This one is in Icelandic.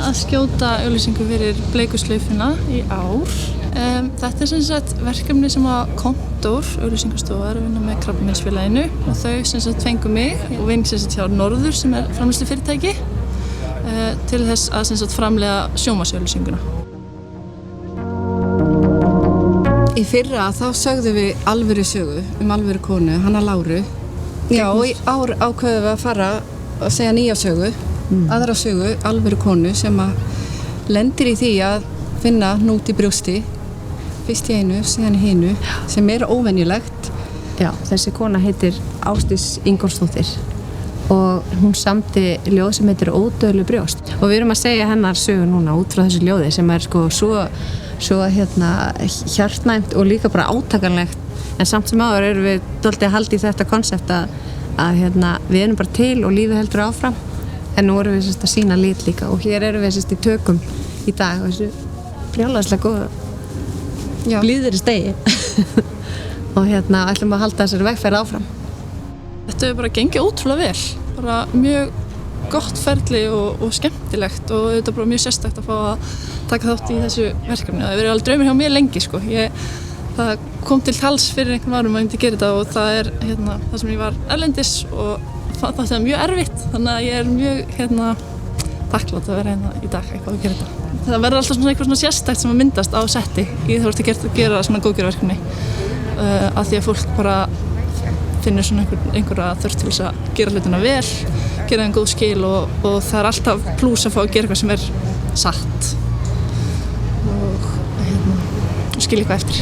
að skjóta auglýsingu fyrir Bleiku slaufuna í ár. Þetta sem sagt verkefni sem að Kontór, auglýsingastofa, er að vinna með Krabbameinsfélaginu og þau sem sagt fengu mig og vinn sem sagt hjá Norður sem er framleiðslufyrirtæki til þess að sem sagt framleiða sjónvarpsauglýsinguna. Í fyrra þá sögðum við alvöru sögu alvöru konu, Hanna Láru. Já, og í ár ákveðum við að fara að segja nýja sögu, aðra sögu, alvöru konu sem að lendir í því að finna hnút í brjósti, fyrst í einu, síðan í hinu, sem er óvenjulegt. Já, þessi kona heitir Ásdís Ingólfsdóttir og hún samdi ljóð sem heitir Ódauðleg brjóst. Og við erum að segja hennar sögu núna út frá þessu ljóði sem er sko svo hjartnæmt og líka bara átakanlegt, en samt sem áður erum við dálítið að halda í þetta konsept að við erum bara til og lífið heldur áfram, en nú erum við að sýna lit líka og hér erum við í tökum í dag og þessu brjálæðislega góða blíðri stegi og ætlum að halda þessari vegferð áfram. Þetta hefur bara gengið ótrúlega vel, bara mjög gott ferli og skemmtilegt og þetta er bara mjög sérstakt að fá að taka þátt í þessu verkefni. Það hefur verið alveg draumur hjá mér lengi sko. Það kom til tals fyrir einhvern árum að ég myndi gera þetta og það er það sem ég var erlendis og það er mjög erfitt, þannig að ég er mjög þakklátt að vera í dag eitthvað að gera þetta. Það verður alltaf eitthvað svona sérstakt sem að myndast á setti í þú ert að gera svona góðgerðarverkefni af því að fólk bara finnur svona einhverja þörf til þess að gera hlutina vel, gera þeim góð skil og það er alltaf plús að fá að gera eitthvað sem er satt og skilja eitthvað eftir.